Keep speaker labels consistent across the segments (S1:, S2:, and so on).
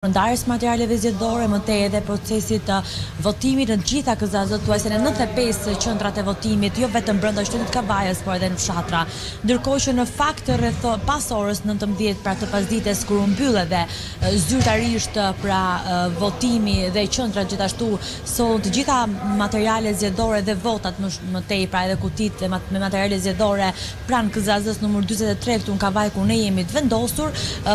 S1: Ndarjes materialeve zgjedhore, më tej edhe procesit të votimit në gjitha KZZ, thuajse në 95 qendrat e votimit, jo vetëm brenda shtetit Kavajës, por edhe në fshatra. Ndërkohë që në fakt rreth pas orës 19 pra të pasdites kur u mbyll edhe zyrtarisht pra votimi dhe qendrat gjithashtu sollën të gjitha materialet zgjedhore dhe votat më tej, pra edhe kutit me materiale zgjedhore pranë KZZ numër 43 këtu në Kavaj ku ne jemi të vendosur,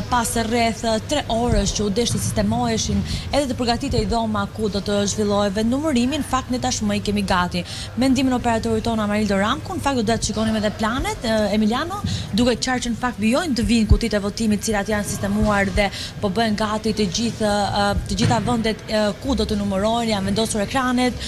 S1: pas rreth 3 orësh që u desh të sistemoheshin edhe të përgatitej dhoma ku do të zhvillohej vendnumërimi, në fakt ne tashmë i kemi gati. Me ndihmën e operatorit tonë Amarildo Ramku, në fakt do të shikonim edhe planet Emiliano, duke qartë që në fakt vijojnë të vinë kutit e votimit, cilat janë sistemuar dhe po bëhen gati të gjitha vendet ku do të numërohen, janë vendosur ekranet,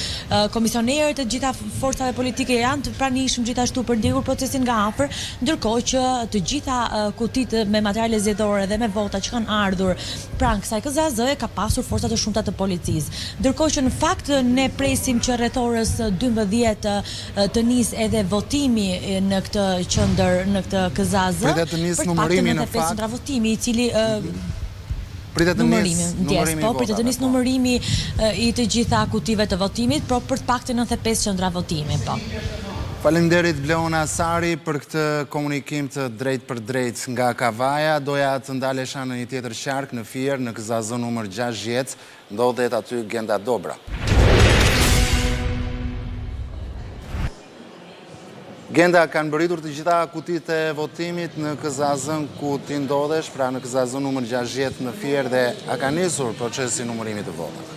S1: komisionerët e gjitha forcave politike janë të pranishëm gjithashtu për ndjekur procesin nga afër, ndërkohë që të gjitha kutit me materiale zgjedhore dhe me vota që kanë ardhur pranë kësaj KZZ ka pasur forca të shumta të policisë. Ndërkohë që në fakt ne presim që rreth orës 12 të nisë edhe votimi në këtë qendër, në këtë KZZ.
S2: Pritet të nisë numërimi në fakt.
S1: Qendra votimi i cili
S2: pritet të nisë
S1: numërimi i të gjitha kutive të votimit, por për të paktën 95 qendra votimi, po.
S2: Faleminderit Bleona Sari për këtë komunikim të drejt për drejt nga Kavaja. Doja të ndalesha në një tjetër qark në Fier, në KZZ numër 60, ndodhet aty Genda Dobra. Genda, kanë bëritur të gjitha kutit e votimit në KZZ ku ti ndodhesh, pra në KZZ numër 60 në Fier, dhe a ka nisur procesi numërimit të votave?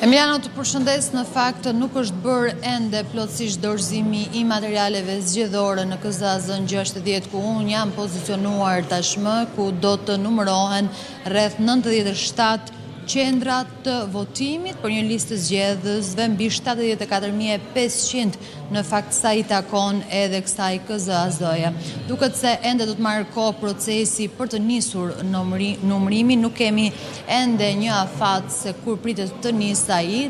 S3: Emiliano, të përshëndes, në fakt nuk është bërë ende plotësisht dorëzimi i materialeve zgjedhore në KZZ 60 ku unë jam pozicionuar tashmë, ku do të numërohen rreth 97 qendrat të votimit për një listë zgjedhësve mbi 74.500 në fakt sa i takon edhe kësaj KZZ-je. Duket se ende do të marrë kohë procesi për të nisur numërimi, nuk kemi ende një afat se kur pritet të nisë ai.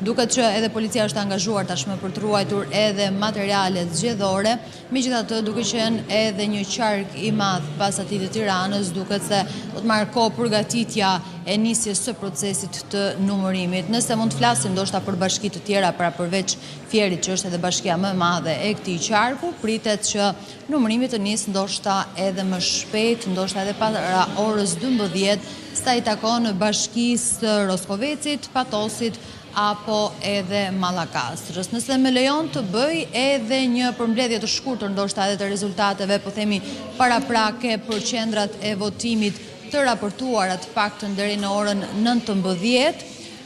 S3: Duket që edhe policia është angazhuar tashmë për të ruajtur edhe materialet zgjedhore, megjithatë duke qenë edhe një qark i madh pas atij të Tiranës, duket se do të marrë kohë përgatitja e nisjes së procesit të numërimit. Nëse mund të flasim ndoshta për bashki të tjera, pra përveç Fierit që është edhe bashkia më e madhe e këtij qarku, pritet që numërimi të nisë ndoshta edhe më shpejt, ndoshta edhe para orës 12, sa i takon bashkisë Roskovecit, Patosit apo edhe Mallakastrës. Nëse më lejon të bëj edhe një përmbledhje të shkurtër ndoshta edhe të rezultateve, po themi paraprake për qendrat e votimit të raportuara të paktën deri në orën 19,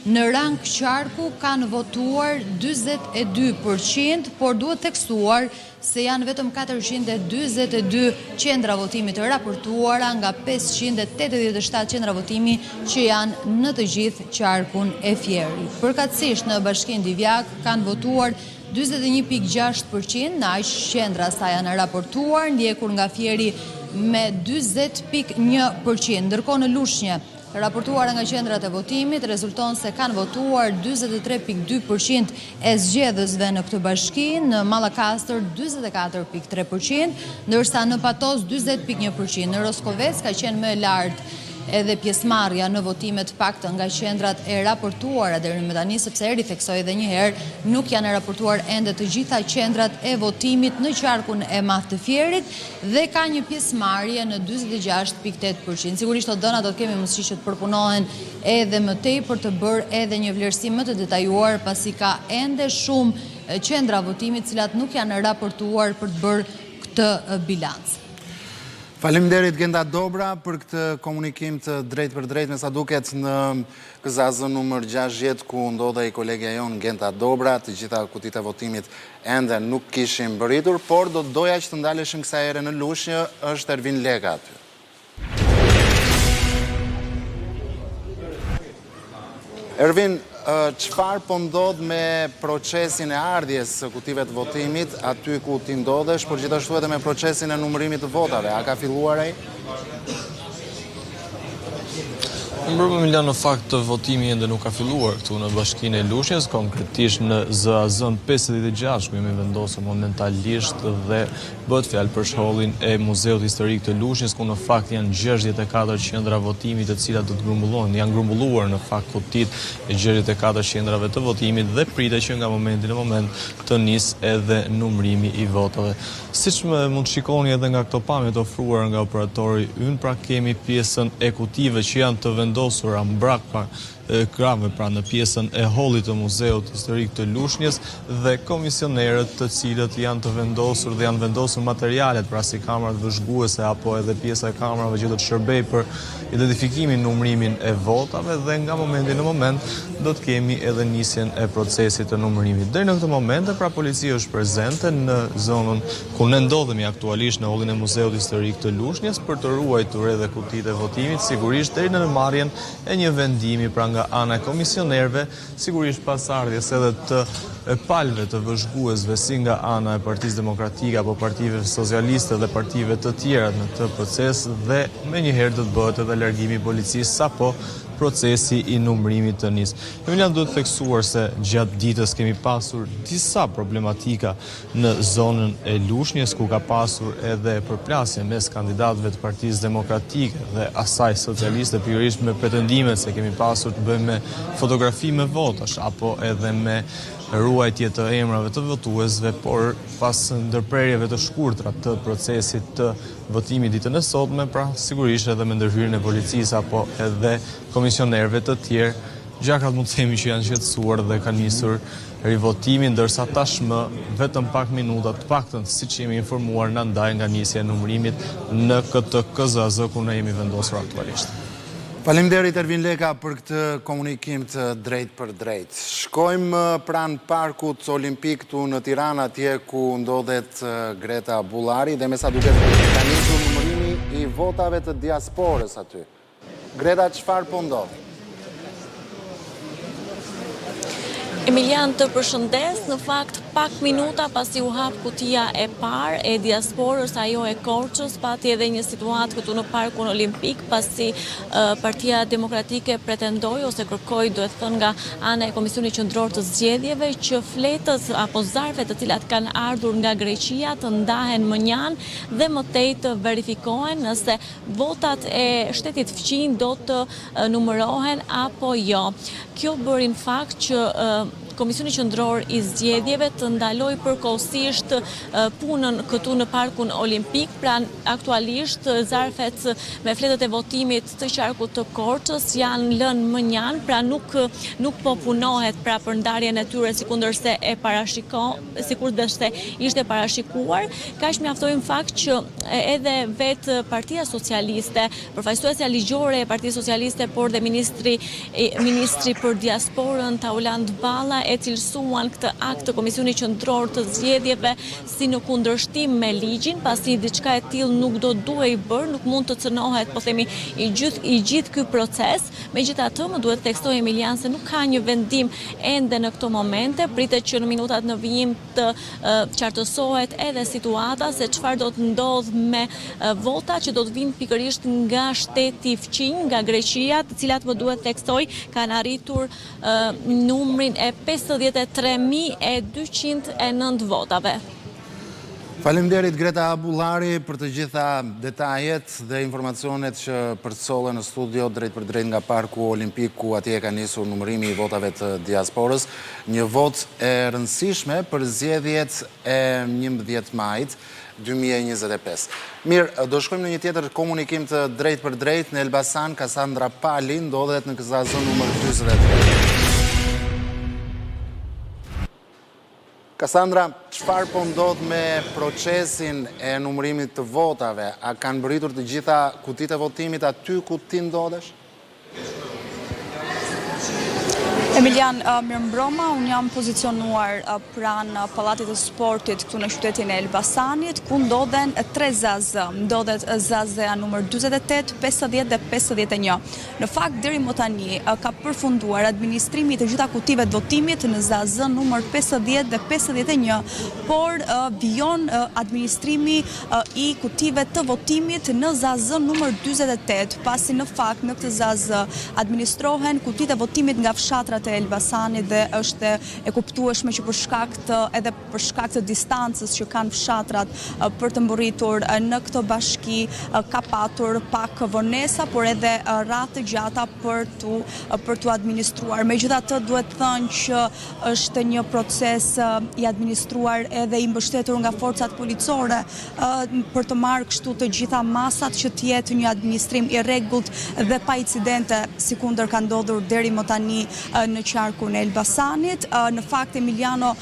S3: në rang qarku kanë votuar 42%, por duhet theksuar se janë vetëm 442 qendra votimi të raportuara nga 587 qendra votimi që janë në të gjithë qarkun e Fierit. Përkatësisht në Bashkinë Divjak kanë votuar 21.6%, në aq qendra sa janë raportuar, ndjekur nga Fieri me 20.1%, ndërkohë në Lushnjë raportuara nga qendrat e votimit rezulton se kanë votuar 43.2% e zgjedhësve në këtë bashki, në Mallakastër 44.3%, ndërsa në Patos 40.1%, në Roskovec ka qenë më e lartë edhe pjesëmarrja në votimet paktën nga qendrat e raportuara deri më tani, sepse eri theksoi edhe një herë, nuk janë raportuar ende të gjitha qendrat e votimit në qarkun e madh të Fierit dhe ka një pjesëmarrje në 46.8%. Sigurisht të dëna do të kemi mundësi që të përpunohen edhe më tej për të bërë edhe një vlerësim më të detajuar, pasi ka ende shumë qendra votimit cilat nuk janë raportuar për të bërë këtë bilanc.
S2: Faleminderit Genda Dobra për këtë komunikim të drejt për drejt, me sa duket në KZZ numër 60 ku ndodhej kolegja jon Genda Dobra, të gjitha kutit e votimit ende nuk kishin bëritur, por do doja që të ndaleshim kësaj ere në Lushnjë, është Ervin Lega aty. Ervin, çfarë po ndodh me procesin e ardhjes së kutive të votimit aty ku ti ndodhesh, por gjithashtu edhe me procesin e numërimit të votave? A ka filluar ai?
S4: Mbrëmë Emilian, në fakt votimi ende nuk ka filluar këtu në Bashkinë e Lushnjës, konkretisht në ZAZ-n 56, ku jemi vendosur momentalisht dhe bëhet fjalë për shkollin e Muzeut Historik të Lushnjës, ku në fakt janë 64 qendra votimi të cilat do të grumbullohen. Janë grumbulluar në fakt kutit e 64 qendrave të votimit dhe pritet që nga momenti në moment të nisë edhe numrimi i votave. Siç mund shikoni edhe nga këto pamje të ofruar nga operatori ynë, pra kemi pjesën ekutive që janë të vendosura mbrak krave pra në pjesën e hollit të Muzeut Historik të Lushnjës dhe komisionerët të cilët janë të vendosur dhe janë vendosur materialet pra si kamerat vëzhguese apo edhe pjesa e kamerave që do të shërbej për identifikimin, numrimin e votave dhe nga momenti në moment do të kemi edhe nisjen e procesit të numrimit. Deri në këtë moment pra policia është prezente në zonën ku ne ndodhemi aktualisht në hollin e Muzeut Historik të Lushnjës për të ruajtur edhe kutitë e votimit, sigurisht deri në marrjen e një vendimi pra nga ana e komisionerëve, sigurisht pas ardhjes edhe të palëve të vëzhguesve si nga ana e Partisë Demokratike apo Partive Socialiste dhe partive të tjera në këtë proces dhe menjëherë do të bëhet edhe largimi i policisë sapo procesi i numrimit të nisë. Emilian, duhet theksuar se gjatë ditës kemi pasur disa problematika në zonën e Lushnjës, ku ka pasur edhe përplasje mes kandidatëve të Partisë Demokratike dhe asaj socialiste, pikërisht me pretendimet se kemi pasur të bëjmë me fotografi me votash apo edhe me ruajtje të emrave të votuesve, por pas ndërprerjeve të shkurtra të procesit të votimit ditën e sotme, pra sigurisht edhe me ndërhyrjen e policisë apo edhe komisionerëve të tjerë, gjakat mund të themi që janë qetësuar dhe ka nisur rivotimi, ndërsa tashmë vetëm pak minuta, të paktën siç jemi informuar na ndaj nga nisja e numrimit në këtë KZZ ku ne jemi vendosur aktualisht.
S2: Faleminderit Ervin Leka për këtë komunikim të drejt për drejt. Shkojmë pranë parkut olimpik këtu në Tiranë, atje ku ndodhet Greta Bullari dhe me sa duket ka nisur numërimi i votave të diasporës aty. Greta, çfarë po ndodh?
S5: Emilian, të përshëndes, në fakt pak minuta pasi u hap kutia e parë e diasporës, ajo e Korçës, pati edhe një situatë këtu në Parkun Olimpik, pasi Partia Demokratike pretendoi ose kërkoi, duhet thënë nga ana e Komisionit Qendror të Zgjedhjeve, që fletët apo zarfet të cilat kanë ardhur nga Greqia të ndahen më njanë dhe më tej të verifikohen nëse votat e shtetit fqin do të numërohen apo jo. Kjo bëri në fakt që Komisioni Qendror i Zgjedhjeve të ndaloj përkohësisht punën këtu në Parkun Olimpik, pra aktualisht zarfet me fletët e votimit të qarkut të Korçës janë lënë më njanë, pra nuk po punohet pra për ndarjen e tyre sikundërse sikundërse ishte parashikuar. Kaq mjaftoi në fakt që edhe vetë Partia Socialiste, përfaqësuesja ligjore e Partisë Socialiste, por dhe ministri për diasporën Tauland Balla e cilësuan këtë akt të Komisionit Qendror të Zgjedhjeve si në kundërshtim me ligjin, pasi diçka e tillë nuk do duhej bërë, nuk mund të cënohet, po themi, i gjithë ky proces. Megjithatë, më duhet theksoj Emilian se nuk ka një vendim ende në këto momente, pritet që në minutat në vijim të qartësohet edhe situata se çfarë do të ndodh me vota që do të vinë pikërisht nga shteti fqinj, nga Greqia, të cilat më duhet theksoj kanë arritur numrin e 53.209 votave.
S2: Faleminderit Greta Bullari për të gjitha detajet dhe informacionet që përcollen në studio drejt për drejt nga Parku Olimpik, ku atje ka nisur numërimi i votave të diasporës. Një vot e rëndësishme për zgjedhjet e 11 majit 2025. Mirë, do shkojmë në një tjetër komunikim të drejt për drejt. Në Elbasan, Kasandra Pali ndodhet në KZZ numër 43. Kasandra, çfarë po ndodh me procesin e numërimit të votave? A kanë mbërritur të gjitha kutitë e votimit aty ku ti ndodhesh?
S6: Emilian, mirëmbrëma, unë jam pozicionuar pranë Pallatit të Sportit këtu në qytetin e Elbasanit, ku ndodhen 3 zazë. Ndodhet zazëja numër 48, 50 dhe 51. Në fakt, deri më tani ka përfunduar administrimi të gjitha kutive të votimit në zazë numër 50 dhe 51, por vijon administrimi i kutive të votimit në zazë numër 48, pasi në fakt në këtë zazë administrohen kutit e votimit nga fshatrat e Elbasanit dhe është e kuptueshme që për shkak të distancës që kanë fshatrat për të mbërritur në këtë bashki ka patur pak vonesa, por edhe ratë gjata për tu administruar. Megjithatë, duhet thënë që është një proces i administruar edhe i mbështetur nga forcat policore për të marrë kështu të gjitha masat që të jetë një administrim i rregullt dhe pa incidente, sikundër ka ndodhur deri më tani në qarkun e Elbasanit. Në fakt, Emiliano,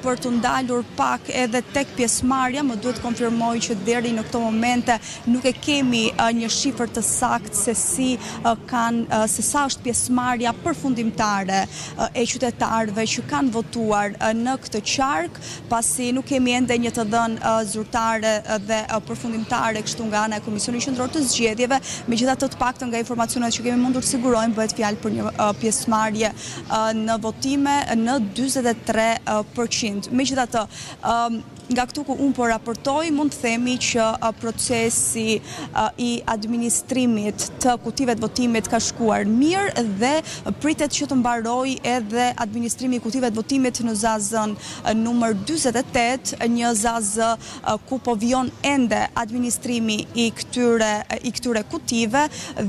S6: për të ndalur pak edhe tek pjesëmarrja, më duhet konfirmoj që deri në këto momente nuk e kemi një shifër të saktë se sa është pjesëmarrja përfundimtare e qytetarëve që kanë votuar në këtë qark, pasi nuk kemi ende një të dhënë zyrtare dhe përfundimtare kështu nga ana e Komisionit Qendror të Zgjedhjeve. Megjithatë, të paktën nga informacionet që kemi mundur të sigurojmë, bëhet fjalë për një pjesëmarrje në votime në 43%. Megjithatë, nga këtu ku unë po raportoj, mund të themi që procesi i administrimit të kutive të votimit ka shkuar mirë dhe pritet që të mbaroj edhe administrimi i kutive të votimit në zazën numër 48, një zazë ku po vijon ende administrimi i këtyre kutive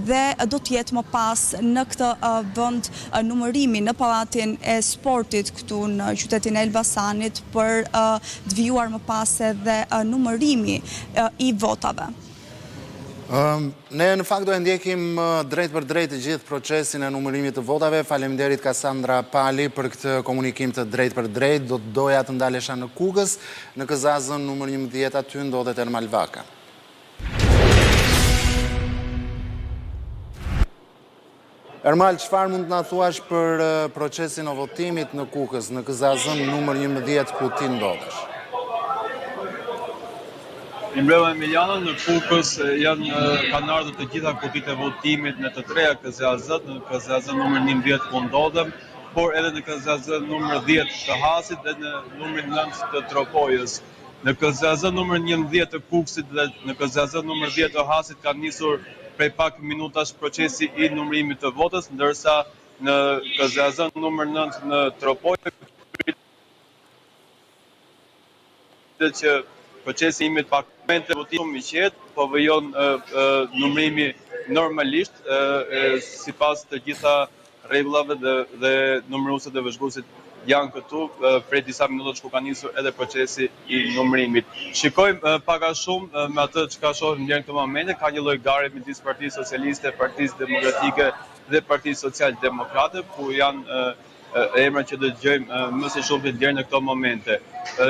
S6: dhe do të jetë më pas në këtë vend numërimi në Pallatin e Sportit këtu në qytetin e Elbasanit për të vijuar më pas edhe numërimi i votave.
S2: Ne në fakt do e ndjekim drejt për drejt gjithë procesin e numërimit të votave. Faleminderit Kasandra Pali për këtë komunikim të drejt për drejt. Do të doja të ndalesha në Kukës, në këzazën numër 11 aty ndodhet Ermal Vaka. Ermal, çfarë mund të na thuash për procesin e votimit në Kukës, në këzazën numër 11 ku ti ndodhesh?
S4: Mirëmbrëma Emiliano, në Kukës kanë ardhur të gjitha kutit e votimit në të treja KZAZ, në KZAZ numër 11 ku ndodhem, por edhe në KZAZ numër 10 të Hasit dhe në numër 9 të Tropojës. Në KZAZ numër 11 të Kukësit dhe në KZAZ numër 10 të Hasit ka nisur prej pak minutash procesi i numërimit të votës, ndërsa në KZAZ numër 9 në Tropojë që procesi imit pak momente votimi i qetë, po vëjon numërimi normalisht sipas të gjitha rregullave dhe numëruesit dhe vëzhguesit janë këtu prej disa minutash ku ka nisur edhe procesi i numërimit. Shikojmë pak a shumë me atë që ka shohim deri në këtë moment, ka një lloj gare midis Partisë Socialiste, Partisë Demokratike dhe Partisë Social-Demokrate, ku janë emra që dëgjojmë më së shumti deri në këto momente.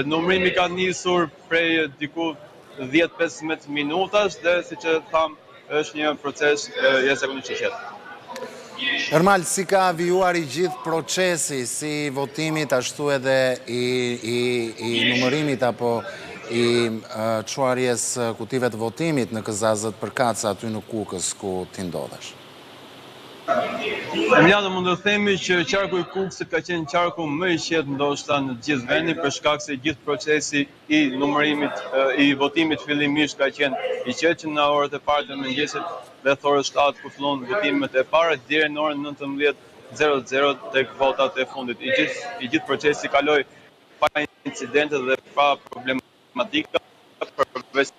S4: Numërimi ka nisur prej diku 10-15 minutash dhe siç e tham është një proces jashtëzakonisht i qetë.
S2: Ermal, si ka vijuar i gjithë procesi, si votimit, ashtu edhe i numërimit apo i çuarjes kutive të votimit në këzazët përkatësa aty në Kukës ku ti ndodhesh?
S4: Emiliano, mund të themi që qarku i Kukësit ka qenë qarku më i qetë ndoshta në gjithë vendin, për shkak se gjithë procesi i numërimit i votimit fillimisht ka qenë i qetë, që në orët e parë të mëngjesit rreth orës 7 ku fillon votimet e para deri në orën 19:00 tek votat e fundit. I gjithë procesi kaloi pa incidente dhe pa problematika, përveç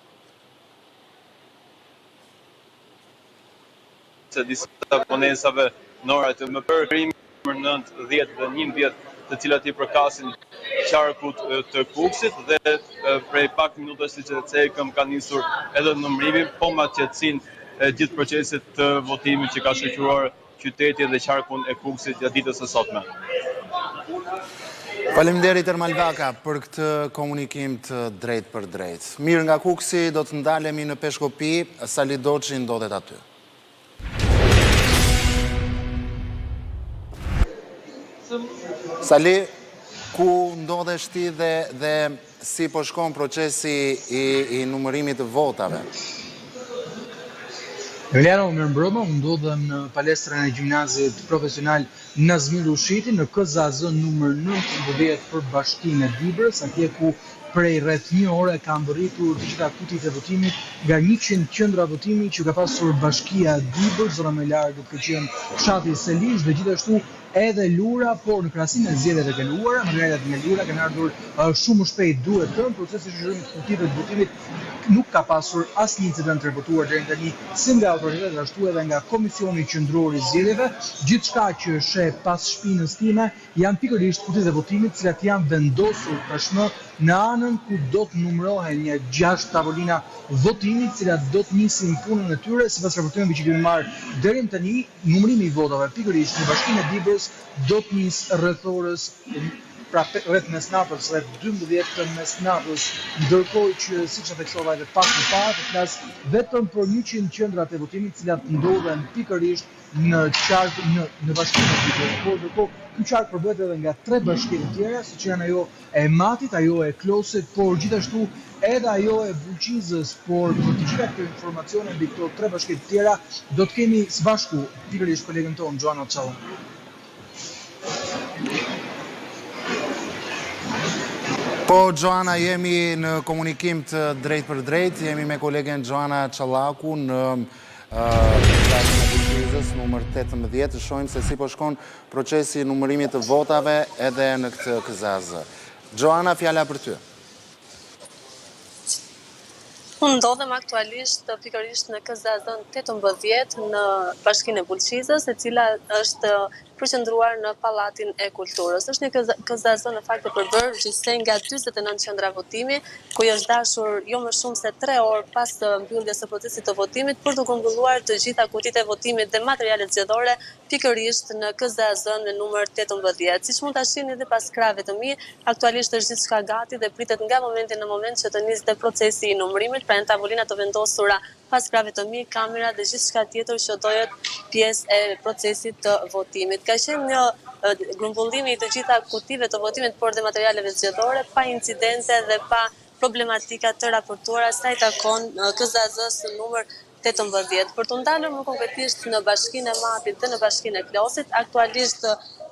S4: se disa vonesave në orat më përprim numër 9, 10 dhe 11, të cilat i përkasin qarkut të Kukësit dhe prej pak minutash siç e thekëm ka nisur edhe numërimi, po me qetësinë e gjithë procesit të votimit që ka shoqëruar qytetin dhe qarkun e Kukësit gjatë ditës së sotme.
S2: Faleminderit Ermal Vaka për këtë komunikim të drejt për drejt. Mirë, nga Kukësi do të ndalemi në Peshkopi, Sali Doçi ndodhet aty. Sali, ku ndodhesh ti dhe si po shkon procesi i numërimit të votave?
S7: Emiliano, mirëmbrëma, unë ndodhem në palestrën e gjimnazit profesional Nazmir Ushiti në KZAZ numër 19 për Bashkinë e Dibrës, atje ku prej rreth një ore ka mbërritur të gjitha kutit e votimit nga 100 qendra votimi që ka pasur Bashkia e Dibrës, zona më e largët ka qenë fshati Selish dhe gjithashtu edhe Lura, por në krahasim me zgjedhjet e kaluara, materialet nga Lura kanë ardhur shumë shpejt, duhet thënë, procesi i shërbimit të kutive të votimit nuk ka pasur asnjë incident të reportuar deri tani si nga autoritetet ashtu edhe nga Komisioni Qendror i Zgjedhjeve. Gjithçka që sheh pas shpinës time janë pikërisht kutitë e votimit, të cilat janë vendosur tashmë në anën ku do të numërohen një 6 tavolina votimi, të cilat do të nisin punën e tyre sipas raportimeve që kemi marrë deri tani. Numërimi i votave pikërisht në Bashkinë e Dibrës do të nis rreth orës rreth mesnatës, rreth 12 të mesnatës, ndërkohë që siç e theksova edhe pak më parë, të flas vetëm për 100 qendrat e votimit, të cilat ndodhen pikërisht në qark në Bashkinë e Dibrës. Por ndërkohë ky qark përbohet edhe nga 3 bashkie të tjera, siç janë ajo e Matit, ajo e Klosit, por gjithashtu edhe ajo e Bulqizës, por për të gjitha këto informacione mbi këto 3 bashkie të tjera do të kemi së bashku pikërisht kolegen ton Joana Çallakun.
S2: Po, Joana, jemi në komunikim të drejt për drejt, jemi me kolegen Joana Çallaku në Kryeqendrën e Bulqizës numër 18, të shohim se si po shkon procesi i numërimit të votave edhe në këtë KZAZ. Joana, fjala për ty.
S8: Unë ndodhem aktualisht pikërisht në KZAZ 18 në Bashkinë e Bulqizës, e cila është përqendruar në Pallatin e Kulturës. Është një KZAZ në fakt të përbërë gjithsej nga 49 qendra votimi, ku është dashur jo më shumë se 3 orë pas mbylljes së procesit të votimit për të kumbulluar të gjitha kutitë e votimit dhe materialet zgjedhore pikërisht në KZAZ në numër 18. Siç mund ta shihni edhe pas krave të mi, aktualisht është gjithçka gati dhe pritet nga momenti në moment që të nisë procesi i numërimit, pra në tavolina të vendosura pas krave të mi, kamera dhe gjithçka tjetër që do jetë pjesë e procesit të votimit. Ka qenë një grumbullimi i të gjitha kutive të votimit, por dhe materialeve zgjedhore, pa incidente dhe pa problematika të raportuara sa i takon KZAZ-s numër 18. Për të ndalur më konkretisht në Bashkinë e Matit dhe në Bashkinë e Klosit, aktualisht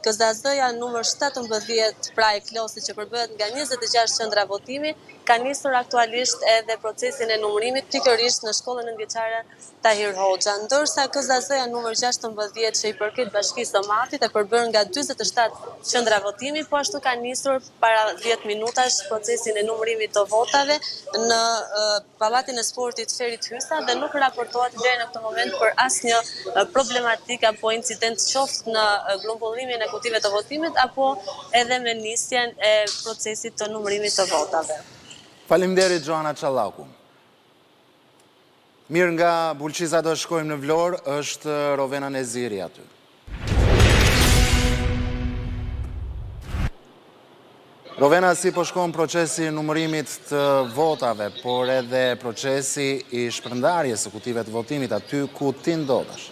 S8: KZAZ-ja numër 17, pra e Klosit, që përbëhet nga 26 qendra votimi, ka nisur aktualisht edhe procesin e numërimit pikërisht në shkollën nëntëvjeçare Tahir Hoxha, ndërsa KZAZ-ja numër 16 që i përket Bashkisë së Matit e përbërë nga 47 qendra votimi, po ashtu ka nisur para 10 minutash procesin e numërimit të votave në Pallatin e Sportit Ferit Hysa dhe nuk raportohet deri në këtë moment për asnjë problematik apo incident qoftë në grumbullimin e kutive të votimit apo edhe me nisjen e procesit të numërimit të votave.
S2: Faleminderit Joana Çallaku. Mirë, nga Bulqiza do shkojmë në Vlorë, është Rovena Neziri aty. Rovena, si po shkon procesi i numërimit të votave, por edhe procesi i shpërndarjes së kutive të votimit aty ku ti ndodhesh?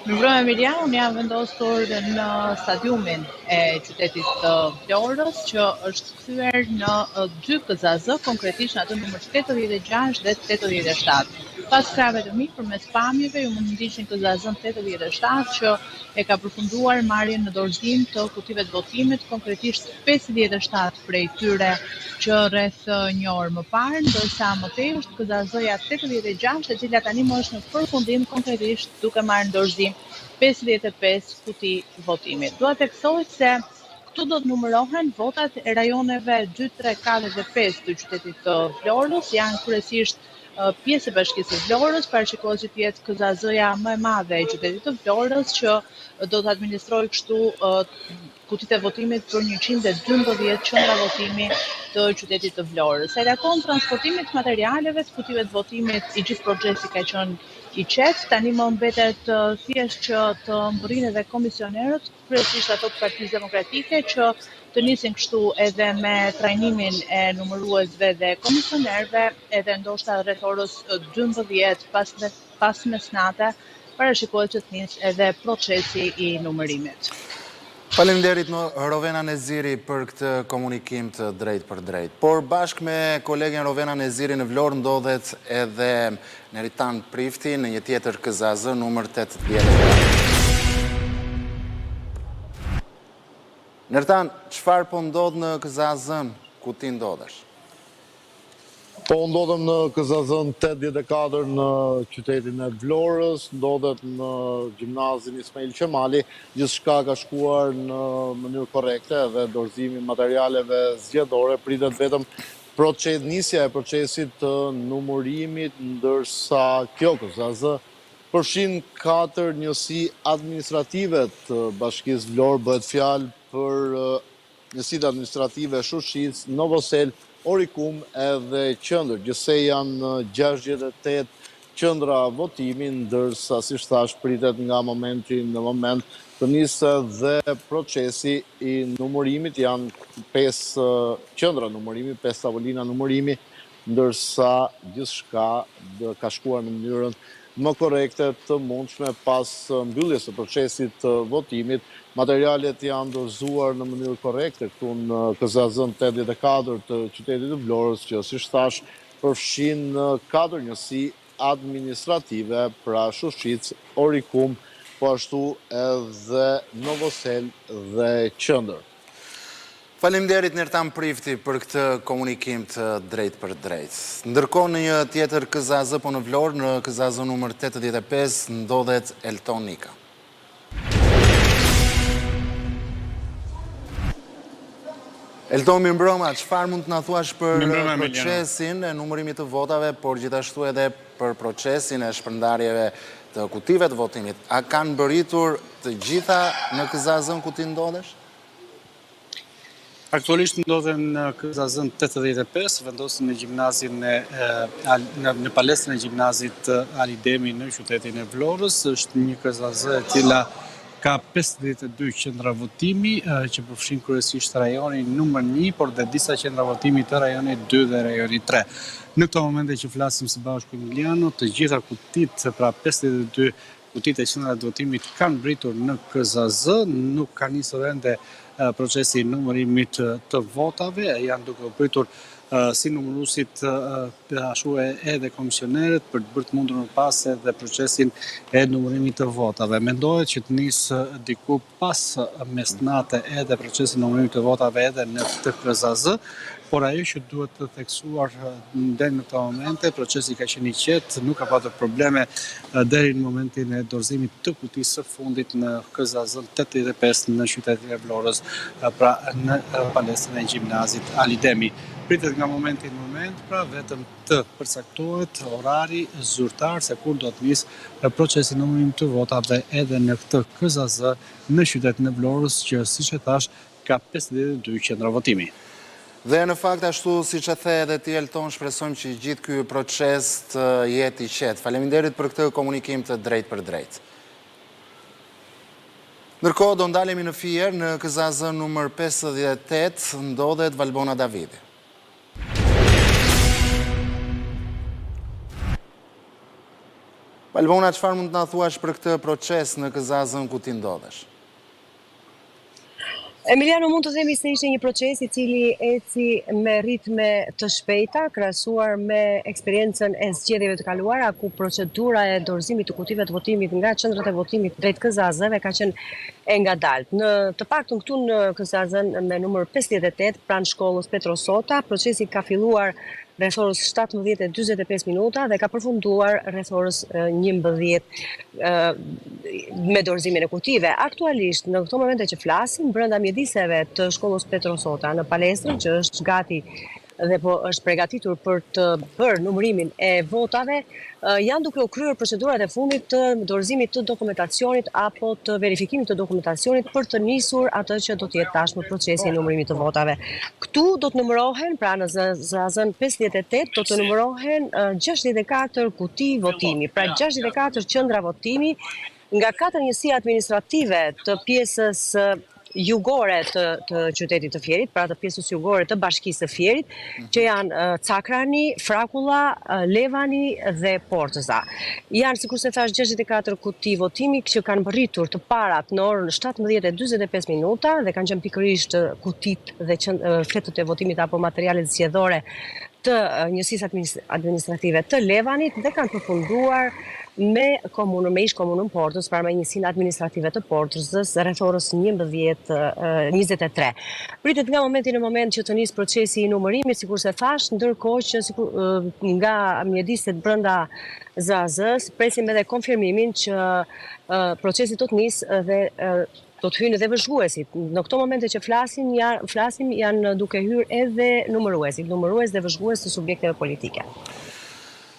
S9: Mirëmbrëma Emiliano, unë jam vendosur në stadiumin e qytetit të Vlorës, që është kthyer në 2 KZAZ, konkretisht në atë numër 86 dhe 87. Pas krave të mi, përmes pamjeve, ju mund ndiqni KZAZ-n 87 që e ka përfunduar marrjen në dorëzim të kutive të votimit, konkretisht 57 prej tyre që rreth një orë më parë, ndërsa më tej është KZAZ-ja 86, e cila tani më është në përfundim konkretisht duke marrë në dorëzim 55 kuti votimit. Dua të theksoj se këtu do të numërohen votat e rajoneve 2, 3, 4 dhe 5 të qytetit të Vlorës, janë kryesisht pjesë e Bashkisë së Vlorës, parashikohet që të jetë KZAZ-ja më e madhe e qytetit të Vlorës, që do të administrojë kështu kutitë e votimit për 112 qendra votimi të qytetit të Vlorës. Sa i takon transportimit materialeve të kutive të votimit, i gjithë procesi ka qenë i qetë, tani më mbetet thjesht që të mbërrinë edhe komisionerët, kryesisht ato të Partisë Demokratike, që të nisin kështu edhe me trajnimin e numëruesve dhe komisionerëve, edhe ndoshta rreth orës 12 pas mesnate parashikohet që të nisë edhe procesi i numërimit.
S2: Faleminderit Rovena Neziri për këtë komunikim të drejt për drejt. Por bashkë me kolegen Rovena Neziri në Vlorë ndodhet edhe Neritan Prifti në një tjetër KZAZ numër 80. Neritan, çfarë po ndodh në KZAZ-n ku ti ndodhesh?
S10: Po ndodhem në KZAZ-n 84 në qytetin e Vlorës, ndodhet në gjimnazin Ismail Qemali, gjithçka ka shkuar në mënyrë korrekte dhe dorëzimi materialeve zgjedhore, pritet vetëm nisja e procesit të numërimit, ndërsa kjo KZAZ përfshin 4 njësi administrative të Bashkisë Vlorë, bëhet fjalë për njësitë administrative Shushicë, Novosel, Orikum edhe Qëndër. Gjithsej janë 68 qëndra votimi, ndërsa si thash pritet nga momenti në moment të nisë dhe procesi i numërimit. Janë 5 qëndra numërimi, 5 tavolina numërimi, ndërsa gjithçka ka shkuar në mënyrën më korekte të mundshme pas mbylljes së procesit të votimit. Materialet janë dorëzuar në mënyrë korekte këtu në KZAZ-n 84 të qytetit të Vlorës, që si thash përfshin 4 njësi administrative, pra Shushicë, Orikum, po ashtu edhe Novosel dhe Qëndër.
S2: Faleminderit Neritan Prifti për këtë komunikim të drejt për drejt. Ndërkohë në një tjetër KZAZ po në Vlorë, në KZAZ numër 85, ndodhet Elton Nika. Elton, mirëmbrëma, çfarë mund të na thuash për procesin e numërimit të votave, por gjithashtu edhe për procesin e shpërndarjeve të kutive të votimit? A kanë mbërritur të gjitha në KZAZ-n ku ti ndodhesh?
S11: Aktualisht ndodhen në KZAZ-n 85, vendosen në gjimnazin në palestrën e gjimnazit Ali Demi në qytetin e Vlorës. Është një KZAZ e cila ka 52 qendra votimi që përfshin kryesisht rajonin numër 1, por dhe disa qendra votimi të rajonit 2 dhe rajonit 3. Në këto momente që flasim së bashku Emiliano, të gjitha kutit, pra 52 kutit e qendrat votimit kanë mbritur në KZAZ, nuk ka nisur ende procesi i numërimit të votave, janë duke u pritur si numëruesit ashtu edhe komisionerët për të bërë të mundur më pas edhe procesin e numërimit të votave. Mendohet që të nisë diku pas mesnate edhe procesin e numërimit të votave edhe në këtë KZAZ, por ajo që duhet të theksuar deri në këto momente, procesi ka qenë i qetë, nuk ka patur probleme deri në momentin e dorëzimit të kutisë së fundit në KZAZ-n 85 në qytetin e Vlorës, pra në palestrën e gjimnazit Ali Demi. Pritet nga momenti në moment, pra vetëm të përcaktohet orari zyrtar se kur do të nisë procesi numërimit të votave edhe në këtë KZAZ në qytetin e Vlorës, që siç e thash ka 52 qendra votimi.
S2: Dhe në fakt ashtu, si që the edhe ti Elton, shpresojmë që gjithë ky proces të jetë i qetë. Faleminderit për këtë komunikim të drejt për drejt. Ndërkohë do ndalemi në Fier, në KZAZ numër 58, ndodhet Valbona Davidi. Valbona, çfarë mund të na thuash për këtë proces në KZAZ-n ku ti ndodhesh?
S12: Emiliano, mund të themi se ishte një proces i cili eci me ritme të shpejta, krahasuar me eksperiencën e zgjedhjeve të kaluara, ku procedura e dorëzimit të kutive të votimit nga qendrat e votimit drejt KZAZ-ve ka qenë e ngadalt. Në të paktën këtu në KZAZ-n me numër 58, pranë shkollës Petro Sota, procesi ka filluar rreth orës 17:45 minuta dhe ka përfunduar rreth orës 11 me dorëzimin e kutive. Aktualisht, në këto momente që flasim, brenda mjediseve të shkollës Petro Sota në palestrën, që është gati dhe po është përgatitur për të bërë numërimin e votave, janë duke u kryer procedurat e fundit të dorëzimit të dokumentacionit apo të verifikimit të dokumentacionit për të nisur atë që do të jetë tashmë procesi i numërimit të votave. Këtu do të numërohen, pra në KZAZ-n 58 do të numërohen 64 kuti votimi, pra 64 qendra votimi nga 4 njësi administrative të pjesës jugore të qytetit të Fierit, pra të pjesës jugore të bashkisë të Fierit, që janë Cakrani, Frakulla, Levani dhe Portëza. Janë, sikur se thash, 64 kuti votimi që kanë bërritur të parat në orën 17:45 minuta dhe kanë qenë pikërisht kutit dhe fletët e votimit apo materialet zgjedhore të njësisë administrative të Levanit dhe kanë përfunduar me ish komunën Portës, pra me njësinë administrative të Portës, rreth orës 11:23. Pritet nga momenti në moment që të nisë procesi i numërimit, sikur se thash, ndërkohë që nga mjediset brenda ZAZ-s presim edhe konfirmimin që procesi do të nisë dhe do të hynë edhe vëzhguesit. Në këto momente që flasim janë duke hyrë edhe numëruesit dhe vëzhgues të subjekteve politike.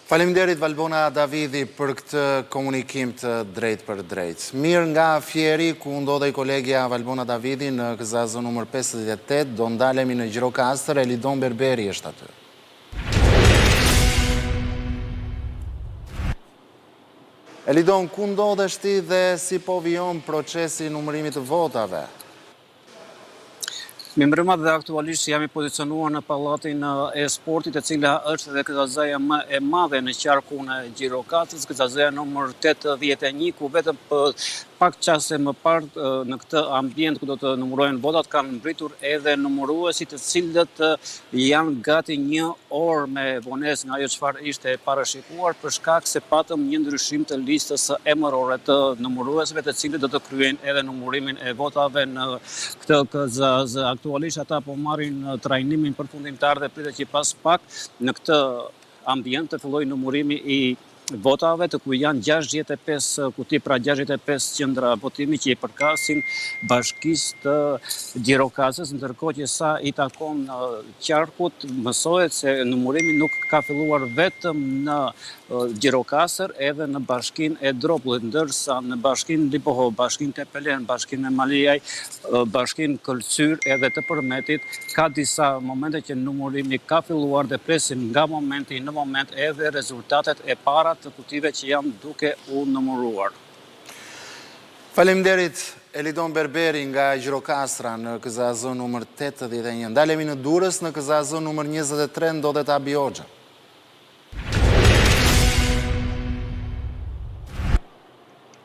S2: Faleminderit Valbona Davidi për këtë komunikim të drejt për drejt. Mirë nga Fieri, ku ndodhej kolegja Valbona Davidi në KZAZ numër 58, do ndalemi në Gjirokastër, Elidon Berberi është aty. Elidon, ku ndodhesh ti dhe si po vijon procesi numërimit të votave?
S11: Mi mbrëma dhe aktualisht jam i pozicionuar në pallatin e sportit, e cila është dhe KZAZ-ja më e madhe në qarkun e Gjirokastës, KZAZ-ja numër 81, ku vetëm pak qase më parë në këtë ambient ku do të numërohen votat kanë mbritur edhe numëruesit, të cilët janë gati 1 orë me vonesë nga ajo çfarë ishte parashikuar, për shkak se patëm një ndryshim të listës emërore të numëruesve, të cilët do të kryejnë edhe numërimin e votave në këtë KZAZ. Aktualisht ata po marrin trajnimin përfundimtar dhe pritet që pas pak në këtë ambient të fillojë numërimi i votave, të ku janë 65 kuti, pra 65 qendra votimi që i përkasin bashkisë të Gjirokastës, ndërkohë që sa i takon qarkut, mësohet se numërimi nuk ka filluar vetëm në Gjirokastër, edhe në bashkinë e Dropullit, ndërsa në bashkinë Lipohov, bashkinë Tepelen, bashkinë e Maliaj, bashkinë Këlqyr edhe të Përmetit, ka disa momente që numërimi ka filluar dhe presim nga momenti në moment edhe rezultatet e para të kutive që janë duke u numëruar.
S2: Faleminderit Elidon Berberi nga Gjirokastra në KZAZ numër 81. Ndalemi në Durrës, në KZAZ numër 23 ndodhet Abi Hoxha.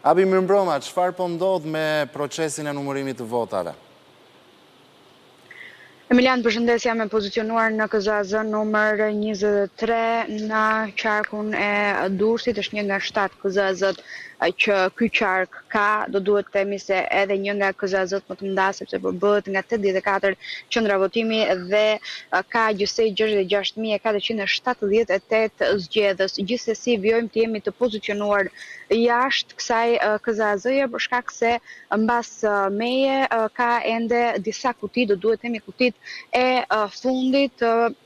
S2: Abi, mirëmbrëma, çfarë po ndodh me procesin e numërimit të votave?
S13: Emilian, përshëndetje, jam e pozicionuar në KZAZ numër 23 në qarkun e Durrësit, është një nga 7 KZAZ-t që ky qark ka, do duhet të themi se edhe një nga KZAZ-t më të mëdha, sepse bëhet nga 84 qendra votimi dhe ka gjysej 66.478 zgjedhës. Gjithsesi vjojmë të jemi të pozicionuar jashtë kësaj KZAZ-je për shkak se mbas meje ka ende disa kuti, do duhet të themi kutit e fundit,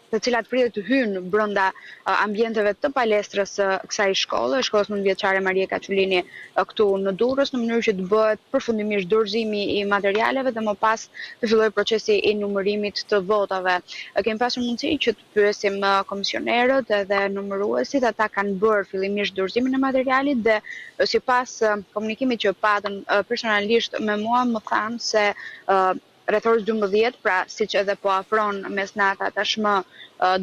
S13: të cilat pritet të hynë brenda ambienteve të palestrës kësaj shkollës nëntëvjeçare Marie Kaçulini këtu në Durrës, në mënyrë që të bëhet përfundimisht dorëzimi i materialeve dhe më pas të fillojë procesi i numërimit të votave. Kemi pasur mundësi që të pyesim komisionerët dhe numëruesit, ata kanë bërë fillimisht dorëzimin e materialit dhe sipas komunikimit që patën personalisht me mua, më thanë se rreth orës 12, pra siç edhe po afron mesnata tashmë,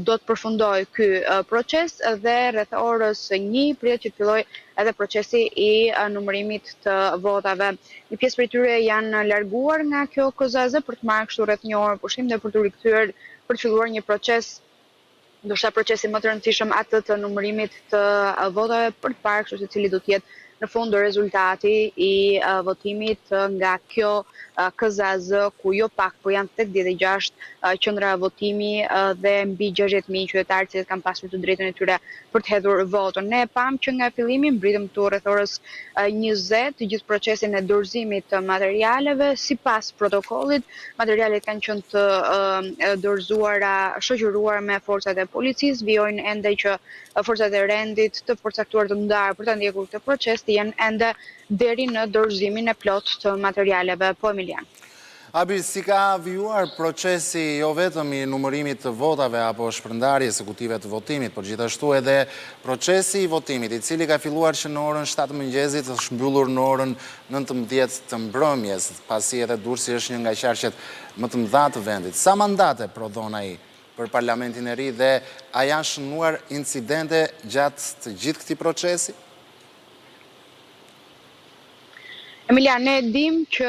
S13: do të përfundoj ky proces dhe rreth orës 1 pritet që të fillojë edhe procesi i numërimit të votave. Një pjesë prej tyre janë larguar nga kjo KZAZ për të marrë kështu rreth 1 orë pushim dhe për të rikthyer për të filluar një proces, ndoshta procesi më të rëndësishëm atë të numërimit të votave për të parë kështu se cili do të jetë në fund rezultati i votimit nga kjo KZAZ, ku jo pak, po janë 86 qendra votimi dhe mbi 60.000 qytetarë që kanë pasur të drejtën e tyre për të hedhur votën. Ne pam që nga fillimi mbritëm këtu rreth orës 20 të gjithë procesin e dorëzimit të materialeve sipas protokollit. Materialet kanë qenë të dorëzuara, shoqëruar me forcat e policisë, vijojnë ende që forcat e rendit të përcaktuar të ndarë për ta ndjekur këtë proces të jenë ende deri në dorëzimin e plot të materialeve. Po, Emilian.
S2: Abi, si ka vijuar procesi jo vetëm i numërimit të votave apo shpërndarjes së kutive të votimit, por gjithashtu edhe procesi i votimit, i cili ka filluar që në orën 7 mëngjesit, është mbyllur në orën 19 të mbrëmjes, pasi edhe Durrësi është një nga qarqet më të mëdha të vendit. Sa mandate prodhon ai për parlamentin e ri dhe a janë shënuar incidente gjatë të gjithë këtij procesi?
S13: Emilia, ne dim që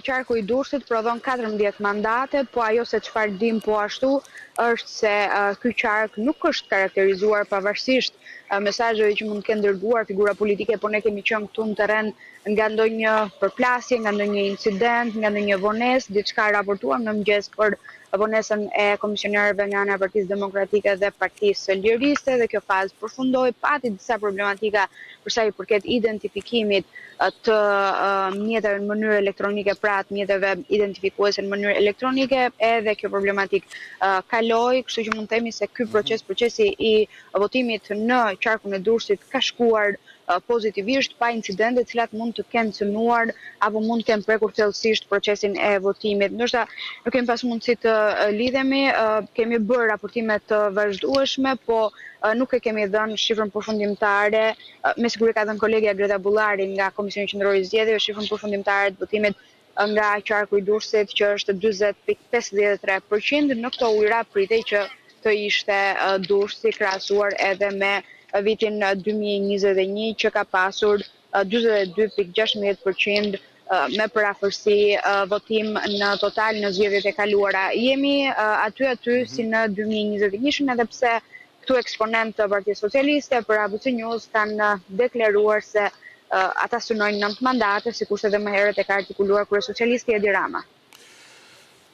S13: qarku i Durrësit prodhon 14 mandate, po ajo se çfarë dim po ashtu është se ky qark nuk është karakterizuar pavarësisht mesazheve që mund të kenë dërguar figura politike, por ne kemi qenë këtu në terren nga ndonjë përplasje, nga ndonjë incident, nga ndonjë vonesë, diçka raportuar në mëngjes për vonesën e komisionerëve nga ana e Partisë Demokratike dhe Partisë Liriste, dhe kjo fazë përfundoi, pati disa problematika për sa i përket identifikimit të mjeteve në mënyrë elektronike, pra të mjeteve identifikuese në mënyrë elektronike, edhe kjo problematik kaloi, kështu që mund të themi se ky procesi i votimit në qarkun e Durrësit ka shkuar pozitivisht, pa incidente të cilat mund të kenë cënuar apo mund të kenë prekur thellësisht procesin e votimit. Ndoshta nuk kemi pas mundësi të lidhemi, kemi bërë raportime të vazhdueshme, po nuk e kemi dhënë shifrën përfundimtare, me siguri ka dhënë kolegja Greta Bullari nga Komisioni Qendror i Zgjedhjeve shifrën përfundimtare të votimit nga qarku i Durrësit, që është 40.53%. Në këto ujëra pritej që të ishte Durrësi krahasuar edhe me vitin 2021 që ka pasur 42.16% me përafërsi votim në total në zgjedhjet e kaluara. Jemi aty si në 2021, edhe pse këtu eksponent të Partisë Socialiste për ABC News kanë deklaruar se ata synojnë 9 mandate, sikurse edhe më herët e ka artikuluar kryesocialisti Edi Rama.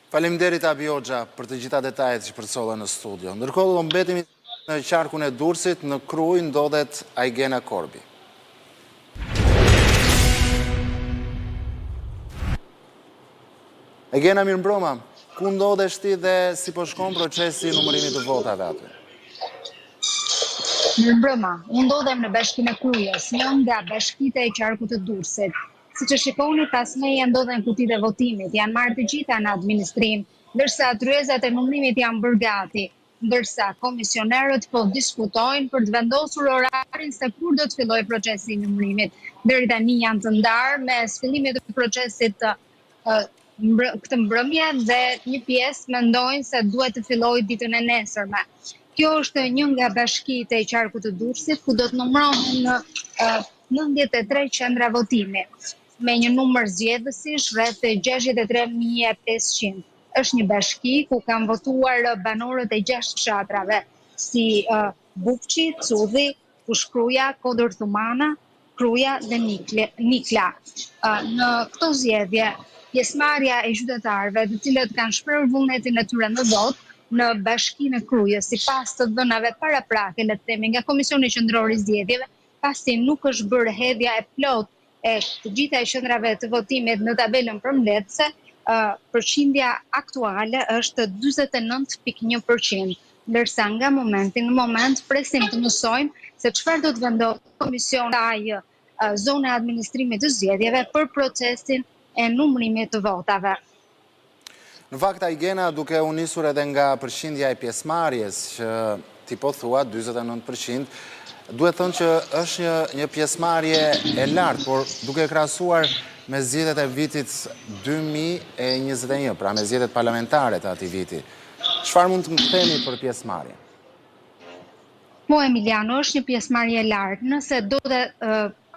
S2: Faleminderit Abi Hoxha për të gjitha detajet që përcolla në studio. Ndërkohë do mbetemi në qarkun e Durrësit, në Krujë ndodhet Aigena Korbi. Aigena, mirëmbrëma, ku ndodhesh ti dhe si po shkon procesi i numërimit të votave aty?
S14: Mirëmbrëma, unë ndodhem në bashkinë e Krujës, një nga bashkitë e qarkut të Durrësit. Siç e shikoni, pas meje ndodhen kutitë e votimit, janë marrë të gjitha në administrim, ndërsa tryezat e numërimit janë bërë gati, ndërsa komisionerët po diskutojnë për të vendosur orarin se kur do të fillojë procesi i numërimit. Deri tani janë të ndarë me fillimin e procesit këtë mbrëmje dhe një pjesë mendojnë se duhet të fillojë ditën e nesërme. Kjo është një nga bashkitë e qarkut të Durrësit ku do të numërohen 93 qendra votimi me një numër zgjedhësish rreth 63.500. Është një bashki ku kanë votuar banorët e 6 fshatrave, si Bufçi, Culli, Fushkruja, Kodër Thumana, Kruja dhe Nikla. Në këto zgjedhje, pjesëmarrja e qytetarëve të cilët kanë shprehur vullnetin e tyre në votë në bashkinë e Krujës, sipas të dhënave paraprake, le të themi, nga Komisioni Qendror i Zgjedhjeve, pasi nuk është bërë hedhja e plotë e të gjitha qendrave të votimit në tabelën përmbledhëse, përqindja aktuale është 49.1%, ndërsa nga momenti në moment presim të mësojmë se çfarë do të vendosë Komisioni ai zona e administrimit të zgjedhjeve për procesin e numërimit të votave.
S2: Në fakt, Aigena, duke u nisur edhe nga përqindja e pjesëmarrjes që ti po thua 49%, duhet thënë që është një pjesëmarrje e lartë, por duke krahasuar me zgjedhjet e vitit 2021, pra me zgjedhjet parlamentare të atij viti. Çfarë mund të më themi për pjesëmarrjen?
S14: Po, Emiliano, është një pjesëmarrje e lartë. Nëse do të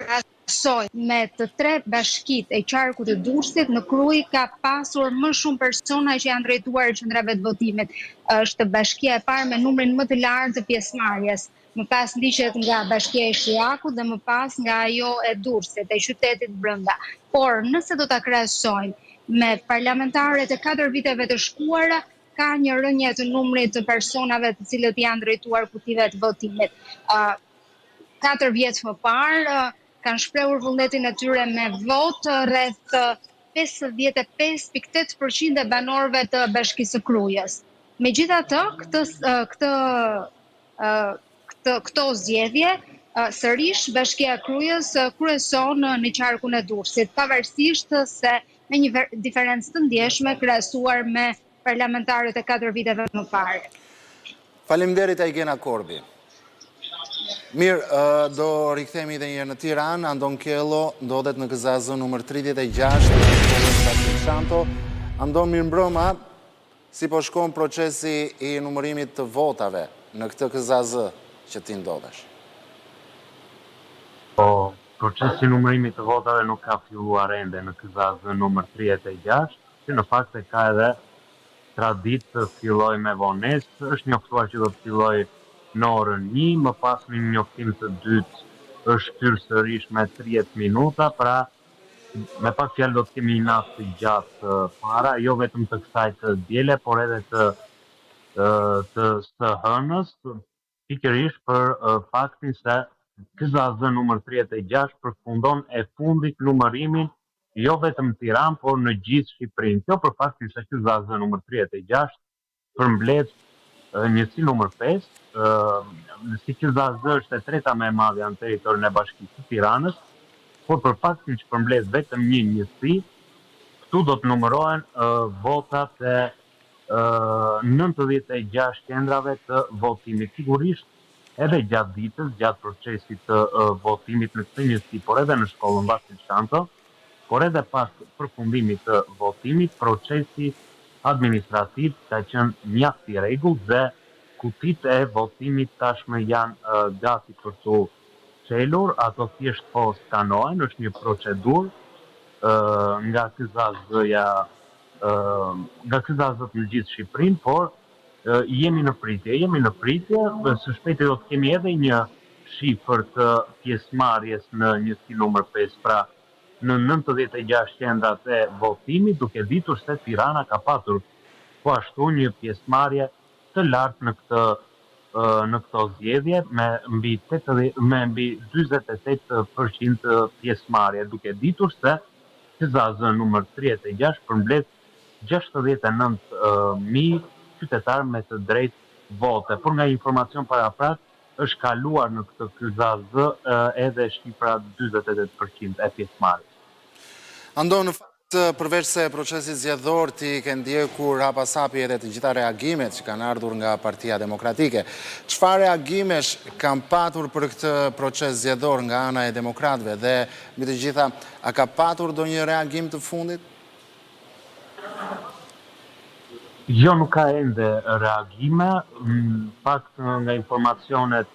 S14: krahasoj me të tre bashkitë e qarkut të Durrësit, në Krujë ka pasur më shumë persona që janë drejtuar qendrave të votimit. Është bashkia e parë me numrin më të lartë të pjesëmarrjes. Më pas ndiqet nga bashkia e Shqirakut dhe më pas nga ajo e Durrësit, e qytetit brenda. Por nëse do ta krahasojmë me parlamentarët e 4 viteve të shkuara, ka një rënje të numrit të personave të cilët janë drejtuar kutive të votimit. 4 vjet më parë kanë shprehur vullnetin e tyre me votë rreth 55.8% e banorëve të Bashkisë së Krujës. Megjithatë, këto zgjedhje sërish Bashkia e Krujës kryeson në qarkun e Durrësit, pavarësisht se me një diferencë të ndjeshme krahasuar me parlamentarët e 4 viteve më parë.
S2: Faleminderit Aigena Korbi. Mirë, do rikthehemi edhe një herë në Tiranë. Andon Kello ndodhet në KZAZ numër 36 në shkollën Vasil Shanto. Andon, mirëmbrëma. Si po shkon procesi i numërimit të votave në këtë KZAZ që ti ndodhesh?
S15: Po, procesi i numërimit të votave nuk ka filluar ende në KZAZ numër 36, që në fakt e ka edhe tradit të filloj me vonesë, është njoftuar që do të filloj në orën 1, më pas një njoftim të dytë është hyrë sërish me 30 minuta, pra me pak fjalë do të kemi një natë të gjatë para, jo vetëm të kësaj të diele, por edhe të së hënës, pikërisht për faktin se KZAZ numër 36 përfundon e fundit numërimin jo vetëm Tiranë, por në gjithë Shqipërinë. Kjo për faktin se KZAZ numër 36 përmbledh njësi numër 5, si KZAZ është e treta më e madhe në territorin e Bashkisë së Tiranës, por për faktin që përmbledh vetëm një njësi, këtu do të numërohen votat e 96 qendrave të votimit. Sigurisht, edhe gjatë ditës, gjatë procesit të votimit në këtë njësi, por edhe në shkollën Vasil Shanto, por edhe pas përfundimit të votimit, procesi administrativ ka qenë mjaft i rregullt dhe kutit e votimit tashmë janë gati për të çelur, ato thjesht po skanohen, është një procedurë nga KZAZ-ja, nga KZAZ-t në gjithë Shqipërinë, por jemi në pritje, së shpejti do të kemi edhe një shifër të pjesëmarrjes në njësi numër 5, pra në 96 qendrat e votimit, duke ditur se Tirana ka patur po ashtu një pjesëmarrje të lartë në këto zgjedhje me mbi 48% pjesëmarrje, duke ditur se KZAZ numër 36 përmbledh 69.000 qytetarë me të drejtë vote. Por nga informacion paraprak është kaluar në këtë KZAZ edhe shifra 48% e pjesëmarrjes.
S2: Andon, në fakt, përveç se procesi zgjedhor ti ke ndjekur hapasapi edhe të gjitha reagimet që kanë ardhur nga Partia Demokratike. Çfarë reagimesh kanë patur për këtë proces zgjedhor nga ana e demokratëve dhe mbi të gjitha, a ka patur ndonjë reagim të fundit?
S15: Jo, nuk ka ende reagime, fakt nga informacionet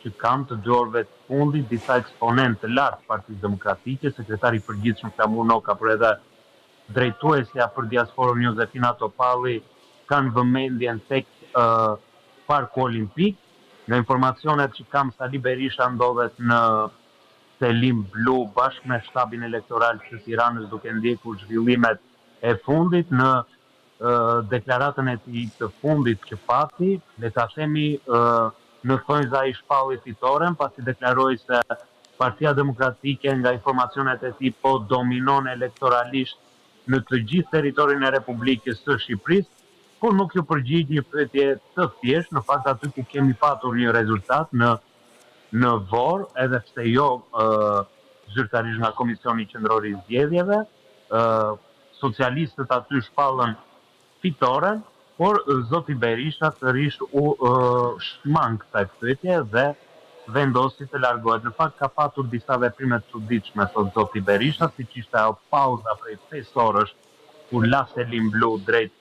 S15: që kam të dy orëve të fundit, disa eksponent të lartë Partisë Demokratike, sekretari i përgjithshëm Flamur Noka, por edhe drejtuesja për diasporën Josefina Topalli kanë vëmendjen tek Parku Olimpik. Nga informacionet që kam, Sali Berisha ndodhet në Selim Blu bashkë me shtabin elektoral të Tiranës duke ndjekur zhvillimet e fundit. Në deklaratën e tij të fundit që pati, le ta themi në thonjza i shpalli fitoren, pasi deklaroi se Partia Demokratike nga informacionet e tij po dominon elektoralisht në të gjithë territorin e Republikës së Shqipërisë, por nuk ju përgjigj një pyetje të thjeshtë, në fakt aty ku kemi patur një rezultat në Vor, edhe pse jo zyrtarisht nga Komisioni Qendror i Zgjedhjeve, socialistët aty shpallën fitoren, por zoti Berisha sërish u shmang kësaj pyetje dhe vendosi të largohet. Në fakt ka patur disa veprime të çuditshme thot zoti Berisha, siç ishte ajo pauza prej 5 orësh kur la Selim Blu drejt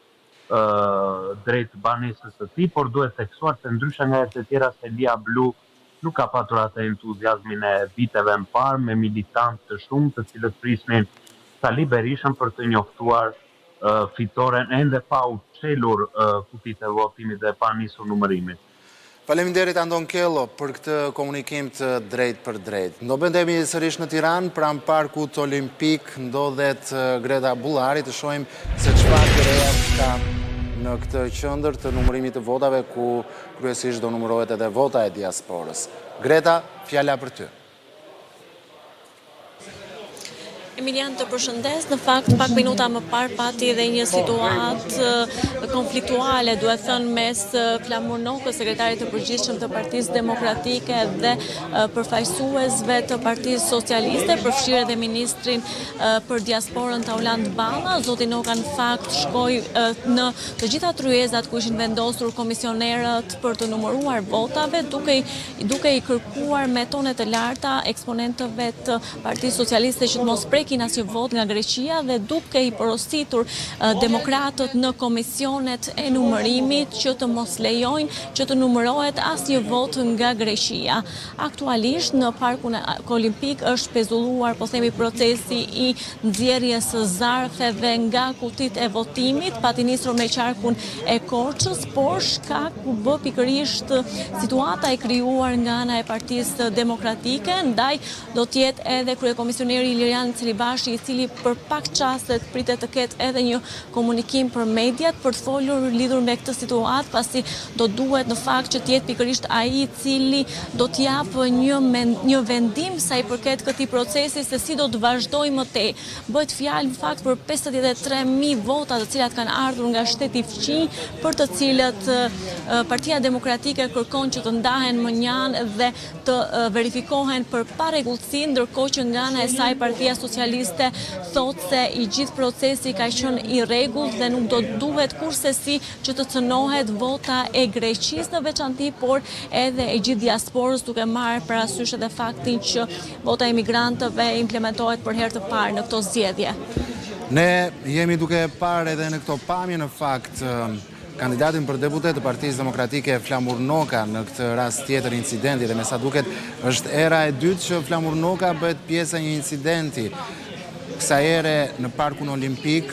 S15: banesës së tij, por duhet theksuar se ndryshe nga herët e tjera Selia Blu nuk ka patur atë entuziazmin e viteve më parë me militantë të shumë të cilët prisnin Sali Berishën për të njoftuar fitoren ende pa u çelur kutit e votimit dhe pa nisur numërimin.
S2: Faleminderit Andon Kello për këtë komunikim të drejt për drejt. Do bëndemi sërish në Tiranë, pranë Parkut Olimpik ndodhet Greta Bullari, të shohim se çfarë të reja ka në këtë qendër të numërimit të votave ku kryesisht do numërohet edhe vota e diasporës. Greta, fjala për ty.
S5: Emilian, të përshëndes, në fakt pak minuta më parë pati edhe një situatë konfliktuale, duhet thënë, mes Flamur Nokës, sekretarit të përgjithshëm të Partisë Demokratike dhe përfaqësuesve të Partisë Socialiste, përfshirë edhe ministrin për diasporën Tauland Balla. Zoti Noka në fakt shkoi në të gjitha tryezat ku ishin vendosur komisionerët për të numëruar votave, duke i kërkuar me tone të larta eksponentëve të Partisë Socialiste që të mos prekin asnjë vot nga Greqia dhe duke i porositur demokratët në komisionet e numërimit që të mos lejojnë që të numërohet asnjë vot nga Greqia. Aktualisht në Parkun Olimpik është pezulluar, po themi, procesi i nxjerrjes së zarfeve nga kutit e votimit, pati nisur me qarkun e Korçës, por shkak u bë pikërisht situata e krijuar nga ana e Partisë Demokratike, ndaj do të jetë edhe kryekomisioneri Ilirian Celibashi, i cili për pak çaste pritet të ketë edhe një komunikim për mediat për të folur lidhur me këtë situatë, pasi do duhet në fakt që të jetë pikërisht ai i cili do të japë një vendim sa i përket këtij procesi se si do të vazhdojë më tej. Bëhet fjalë në fakt për 53.000 vota të cilat kanë ardhur nga shteti fqinj, për të cilët Partia Demokratike kërkon që të ndahen më njanë dhe të verifikohen për parregullsi, ndërkohë që nga ana e saj Partia Socialiste thotë se i gjithë procesi ka qenë i rregullt dhe nuk do duhet kurrësi që të cënohet vota e Greqisë në veçanti, por edhe e gjithë diasporës, duke marrë parasysh edhe faktin që vota e emigrantëve implementohet për herë të parë në këto zgjedhje.
S2: Ne jemi duke parë edhe në këto pamje në fakt kandidatin për deputet të Partisë Demokratike Flamur Noka, në këtë rast tjetër incidenti, dhe me sa duket është era e dytë që Flamur Noka bëhet pjesë e një incidenti, kësa ere në Parkun Olimpik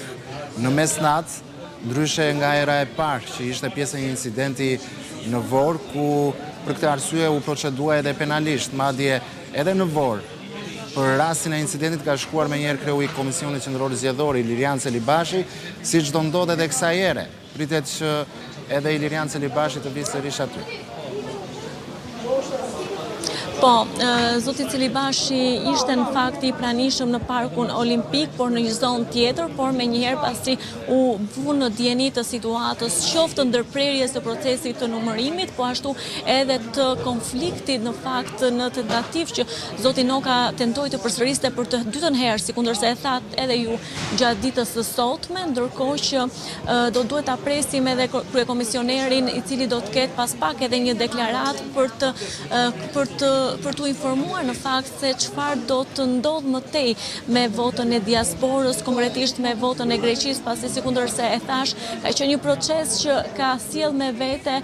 S2: në mesnatë, ndryshe nga era e parë që ishte pjesë e një incidenti në Vorë, ku për këtë arsye u procedua edhe penalisht, madje edhe në Vorë. Për rastin e incidentit ka shkuar me njerë kreu i Komisionit Qendror Zgjedhor Ilirian Celibashi, siç do ndodhet edhe kësaj ere. Pritet që edhe Ilirian Celibashi të vijë sërish aty.
S5: Po, zoti Celibashi ishte në fakt i pranishëm në Parkun Olimpik, por në një zonë tjetër, por me njëherë pasi u vu në dieni të situatës, qoftë ndërprerjes të procesit të numërimit, po ashtu edhe të konfliktit në fakt në tentativë që zoti Noka tentoi të përsëriste për të dytën herë, sikundërse e thatë edhe ju gjatë ditës së sotme, ndërkohë që do duhet ta presim edhe kryekomisionerin i cili do të ketë pas pak edhe një deklaratë për të informuar në fakt se çfarë do të ndodhë më tej me votën e diasporës, konkretisht me votën e Greqisë, pasi sikundërse e thash, ka qenë një proces që ka sjell me vete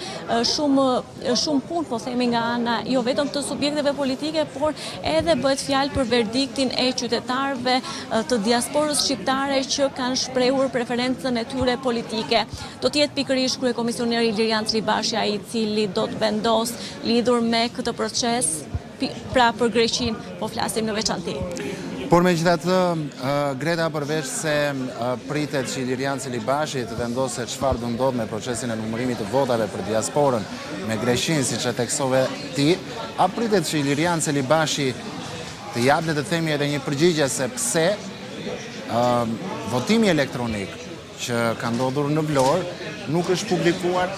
S5: shumë punë, po themi, nga ana jo vetëm të subjekteve politike, por edhe bëhet fjalë për verdiktin e qytetarëve të diasporës shqiptare që kanë shprehur preferencën e tyre politike. Do të jetë pikërisht kryekomisioneri Ilirian Celibashi ai i cili do të vendos lidhur me këtë proces, pra për Greqinë po flasim në veçanti.
S2: Por megjithatë, Greta, përveç se pritet që Ilirian Celibashi të vendosë çfarë do ndodh me procesin e numërimit të votave për diasporën me Greqinë, siç e theksove ti, a pritet që Ilirian Celibashi të japë, le të themi, edhe një përgjigje se pse votimi elektronik që ka ndodhur në Vlorë nuk është publikuar?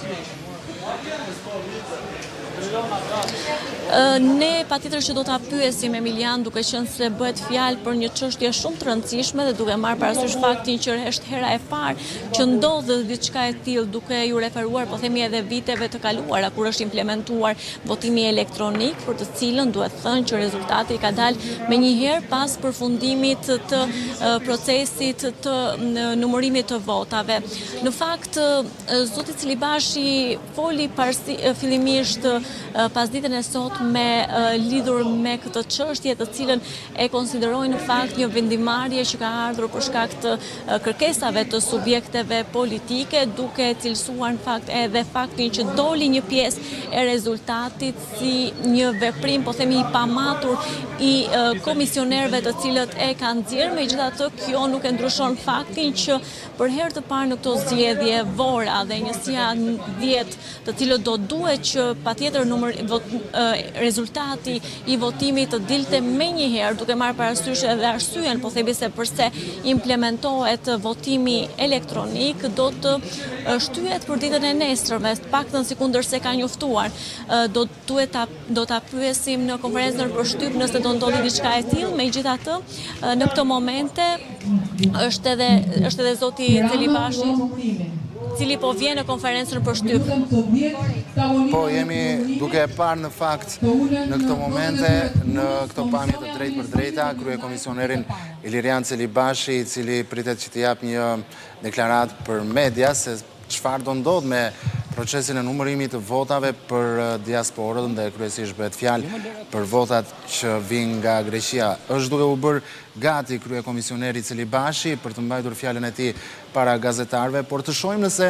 S5: Ne patjetër që do ta pyesim Emilian, duke qenë se bëhet fjalë për një çështje shumë të rëndësishme dhe duke marrë parasysh faktin që është hera e parë që ndodh diçka e tillë, duke ju referuar, po themi, edhe viteve të kaluara kur është implementuar votimi elektronik, për të cilën duhet thënë që rezultati ka dalë menjëherë pas përfundimit të procesit të numërimit të votave. Në fakt, zoti Celibashi foli fillimisht pas ditën e sot lidhur me këtë çështje, të cilën e konsiderojnë në fakt një vendimarrje që ka ardhur për shkak të kërkesave të subjekteve politike, duke cilësuar në fakt edhe faktin që doli një pjesë e rezultatit si një veprim, po themi, i pamatur i komisionerëve të cilët e kanë nxjerrë. Megjithatë, kjo nuk e ndryshon faktin që për herë të parë në këto zgjedhje Vora dhe njësia 10, të cilët do duhet që patjetër rezultati i votimit të dilte me njëherë, duke marrë parasysh edhe arsyen, po themi se përse implementohet votimi elektronik, do të shtyhet për ditën e nesërme, paktën si kundërse ka njoftuar. Do ta pyesim në konferencën në përshtyp nëse do ndodhi diçka e tillë, megjithatë në këtë momente është edhe zoti Celibashi, cili po vjen në konferencën për shtyp.
S2: Po, jemi duke e parë në fakt në këto momente, në këto pamje të drejt për drejta, kryekomisionerin Ilirian Celibashi, i cili pritet që të jap një deklarat për media se çfarë do ndodh me procesin e numërimit të votave për diasporën dhe kryesisht bëhet fjalë për votat që vijnë nga Greqia. Është duke u bërë gati kryekomisioneri Celibashi për të mbajtur fjalën e tij para gazetarëve, por të shohim nëse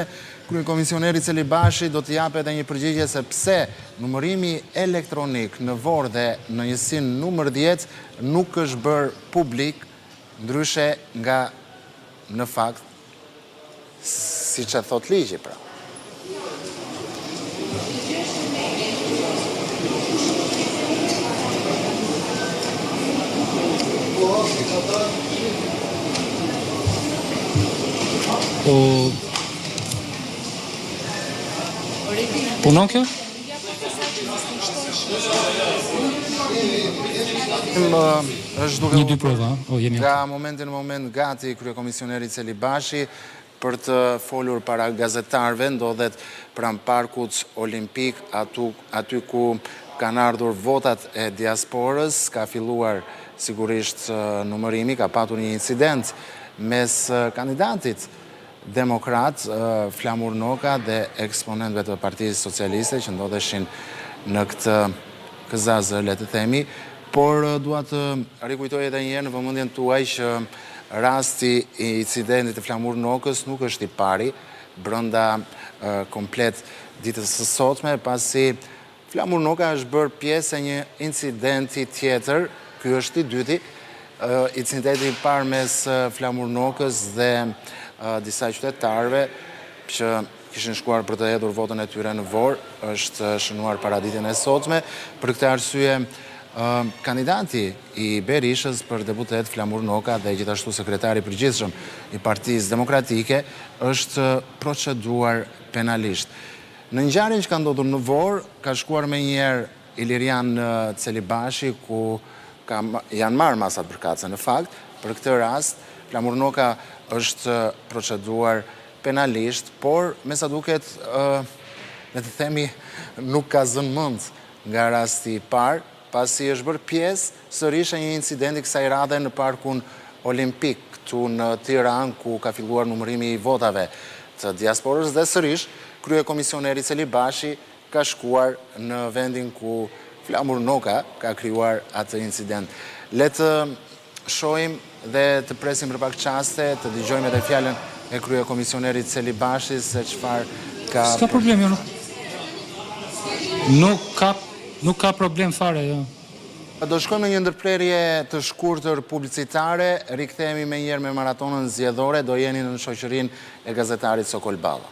S2: kryekomisioneri Celibashi do të japë edhe një përgjigje se pse numërimi elektronik në Vorë dhe në njësinë numër 10 nuk është bërë publik, ndryshe nga në fakt siç e thot ligji pra.
S16: Punon kjo?
S2: Është duke
S16: një dy prova,
S2: nga momenti në moment gati kryekomisioneri Celibashi për të folur para gazetarëve, ndodhet pranë parkut olimpik, aty ku kanë ardhur votat e diasporës, ka filluar sigurisht numërimi, ka patur një incident mes kandidatit demokrat Flamur Noka dhe eksponentëve të Partisë Socialiste që ndodheshin në këtë këzazë, le të themi, por dua të rikujtoj edhe një herë në vëmendjen tuaj që rasti i incidentit të Flamur Nokës nuk është i pari brenda komplet ditës së sotme, pasi Flamur Noka është bërë pjesë e një incidenti tjetër, ky është i dyti, incidenti i parë mes Flamur Nokës dhe disa qytetarëve që kishin shkuar për të hedhur votën e tyre në Vorë, është shënuar para ditën e sotme. Për këtë arsye, kandidati i Berishës për deputet Flamur Noka dhe gjithashtu sekretari i përgjithshëm i Partisë Demokratike është proceduar penalisht. Në ngjarjen që ka ndodhur në Vorë, ka shkuar menjëherë Ilirian Celibashi ku janë marrë masat përkatëse. Në fakt, për këtë rast, Flamur Noka është proceduar penalisht, por me sa duket, le të themi, nuk ka zënë mend nga rasti i parë, pasi është bërë pjesë sërish e një incidenti kësaj radhe në parkun olimpik, këtu në Tiranë, ku ka filluar numërimi i votave të diasporës dhe sërish, kryekomisioneri Celibashi ka shkuar në vendin ku Flamur Noka ka krijuar atë incident. Le të shohim dhe të presim për pak qaste, të dëgjojmë edhe fjalën e kryekomisionerit Celibashi se çfarë ka...
S16: S'ka problem, jo. Nuk ka problem fare, jo.
S2: Do shkojmë në një ndërprerje të shkurtër publicitare, rikthehemi menjëherë me maratonën zgjedhore, do jeni në shoqërinë e gazetarit Sokol Balla.